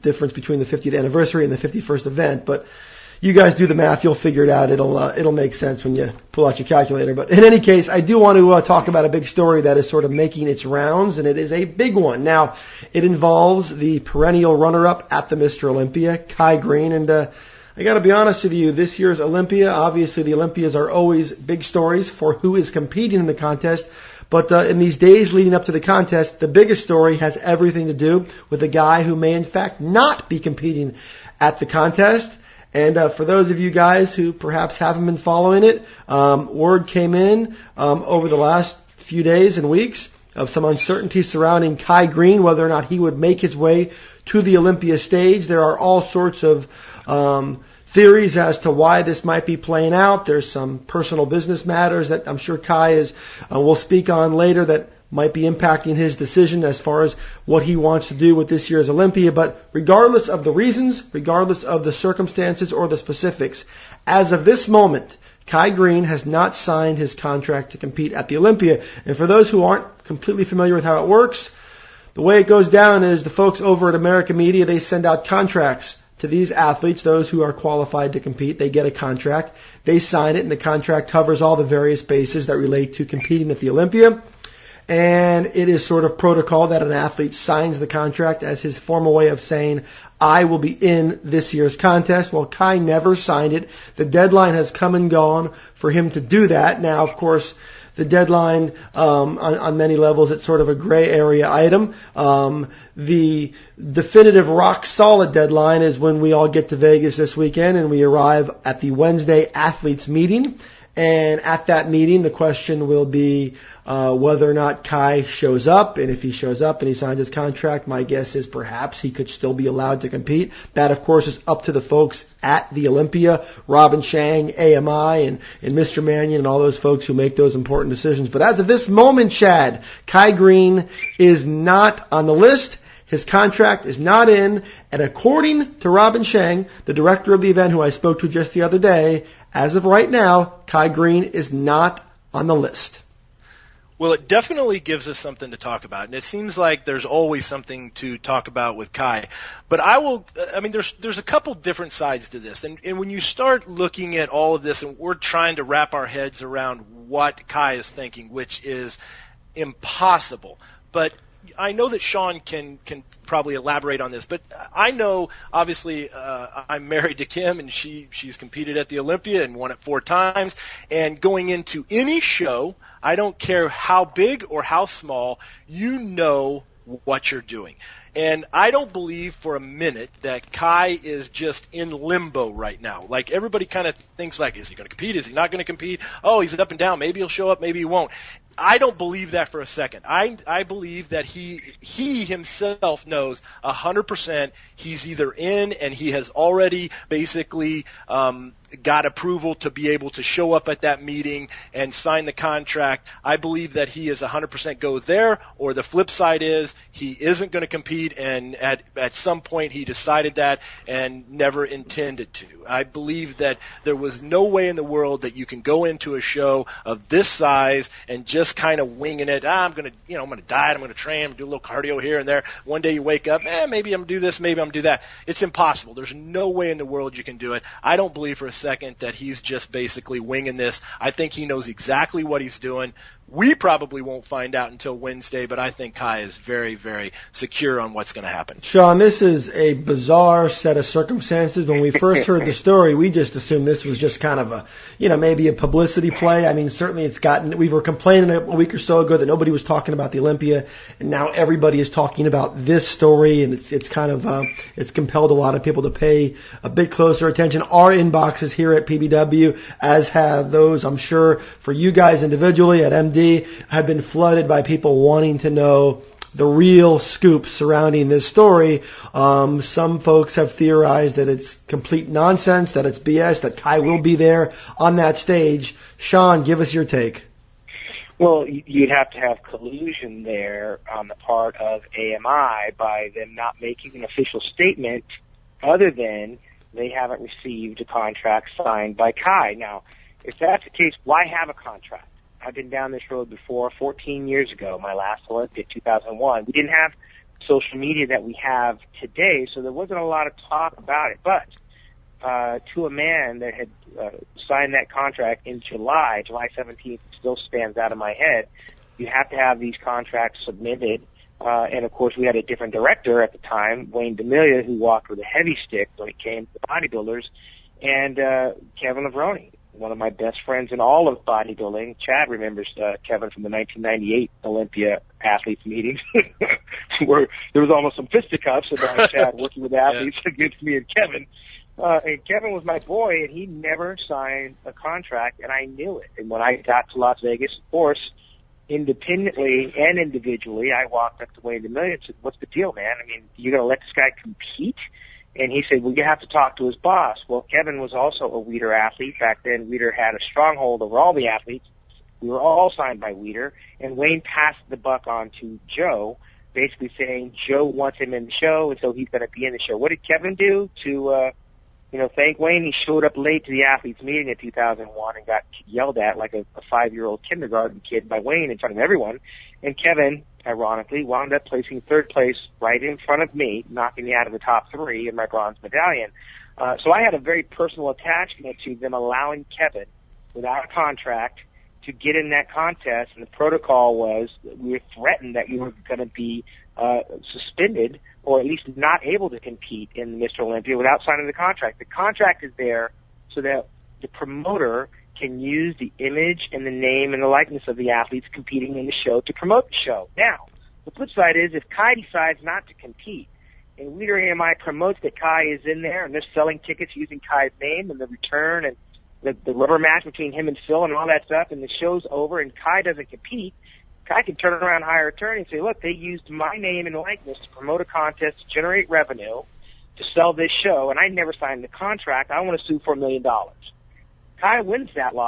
difference between the 50th anniversary and the 51st event, but you guys do the math, you'll figure it out. It'll make sense when you pull out your calculator. But in any case, I do want to talk about a big story that is sort of making its rounds, and it is a big one. Now, it involves the perennial runner-up at the Mr. Olympia, Kai Greene, and I got to be honest with you, this year's Olympia, obviously the Olympias are always big stories for who is competing in the contest. But in these days leading up to the contest, the biggest story has everything to do with a guy who may in fact not be competing at the contest. And for those of you guys who perhaps haven't been following it, word came in over the last few days and weeks of some uncertainty surrounding Kai Greene, whether or not he would make his way to the Olympia stage. There are all sorts of theories as to why this might be playing out. There's some personal business matters that I'm sure Kai will speak on later that might be impacting his decision as far as what he wants to do with this year's Olympia. But regardless of the reasons, regardless of the circumstances or the specifics, as of this moment, Kai Greene has not signed his contract to compete at the Olympia. And for those who aren't completely familiar with how it works, the way it goes down is the folks over at American Media, they send out contracts to these athletes, those who are qualified to compete. They get a contract, they sign it, and the contract covers all the various bases that relate to competing at the Olympia. And it is sort of protocol that an athlete signs the contract as his formal way of saying, I will be in this year's contest. Well, Kai never signed it. The deadline has come and gone for him to do that. Now, of course, the deadline on many levels, it's sort of a gray area item. The definitive rock solid deadline is when we all get to Vegas this weekend and we arrive at the Wednesday athletes meeting. And at that meeting, the question will be whether or not Kai shows up. And if he shows up and he signs his contract, my guess is perhaps he could still be allowed to compete. That, of course, is up to the folks at the Olympia, Robin Chang, AMI, and Mr. Mannion, and all those folks who make those important decisions. But as of this moment, Chad, Kai Greene is not on the list. His contract is not in. And according to Robin Chang, the director of the event who I spoke to just the other day, as of right now, Kai Greene is not on the list. Well, it definitely gives us something to talk about, and it seems like there's always something to talk about with Kai. But there's a couple different sides to this, and when you start looking at all of this, and we're trying to wrap our heads around what Kai is thinking, which is impossible. But I know that Sean can probably elaborate on this, but I know, obviously, I'm married to Kim, and she's competed at the Olympia and won it 4 times. And going into any show, I don't care how big or how small, you know what you're doing. And I don't believe for a minute that Kai is just in limbo right now. Like, everybody kind of thinks, like, is he going to compete? Is he not going to compete? Oh, he's up and down. Maybe he'll show up. Maybe he won't. I don't believe that for a second. I believe that he himself knows 100% he's either in, and he has already basically got approval to be able to show up at that meeting and sign the contract. I believe that he is 100% go there, or the flip side is he isn't going to compete, and at some point he decided that and never intended to. I believe that there was no way in the world that you can go into a show of this size and just kind of winging it. I'm going to diet, I'm going to train, do a little cardio here and there. One day you wake up, maybe I'm going to do this, maybe I'm going to do that. It's impossible. There's no way in the world you can do it. I don't believe for a second that he's just basically winging this. I think he knows exactly what he's doing. We probably won't find out until Wednesday, but I think Kai is very, very secure on what's going to happen. Sean, this is a bizarre set of circumstances. When we first heard the story, we just assumed this was just kind of maybe a publicity play. I mean, certainly we were complaining a week or so ago that nobody was talking about the Olympia, and now everybody is talking about this story, and it's kind of, it's compelled a lot of people to pay a bit closer attention. Our inboxes here at PBW, as have those, I'm sure, for you guys individually at MD, have been flooded by people wanting to know the real scoop surrounding this story. Some folks have theorized that it's complete nonsense, that it's BS, that Kai will be there on that stage. Sean, give us your take. Well, you'd have to have collusion there on the part of AMI by them not making an official statement other than they haven't received a contract signed by Kai. Now, if that's the case, why have a contract? I've been down this road before. 14 years ago, my last Olympia, 2001, we didn't have social media that we have today, so there wasn't a lot of talk about it. But to a man that had signed that contract in July 17th, still stands out in my head, you have to have these contracts submitted. And, of course, we had a different director at the time, Wayne D'Amelia, who walked with a heavy stick when it came to bodybuilders, and Kevin Levrone, one of my best friends in all of bodybuilding. Chad remembers Kevin from the 1998 Olympia athletes meetings, where there was almost some fisticuffs about Chad working with athletes against me and Kevin. And Kevin was my boy, and he never signed a contract, and I knew it. And when I got to Las Vegas, of course, independently and individually, I walked up to Wayne D'Amelia and said, "What's the deal, man? I mean, you're going to let this guy compete?" And he said, "Well, you have to talk to his boss." Well, Kevin was also a Weider athlete. Back then, Weider had a stronghold over all the athletes. We were all signed by Weider, and Wayne passed the buck on to Joe, basically saying Joe wants him in the show, and so he's going to be in the show. What did Kevin do to thank Wayne? He showed up late to the athletes meeting in 2001 and got yelled at like a 5-year-old kindergarten kid by Wayne in front of everyone. And Kevin, ironically, wound up placing third place right in front of me, knocking me out of the top 3 in my bronze medallion. So I had a very personal attachment to them allowing Kevin, without a contract, to get in that contest. And the protocol was that we were threatened that we were going to be suspended or at least not able to compete in Mr. Olympia without signing the contract. The contract is there so that the promoter can use the image and the name and the likeness of the athletes competing in the show to promote the show. Now, the flip side is if Kai decides not to compete and Weider AMI promotes that Kai is in there and they're selling tickets using Kai's name and the return and the rubber match between him and Phil and all that stuff, and the show's over and Kai doesn't compete, Kai can turn around and hire an attorney and say, look, they used my name and likeness to promote a contest, to generate revenue, to sell this show, and I never signed the contract. I want to sue for $1 million. Kai wins that lawsuit.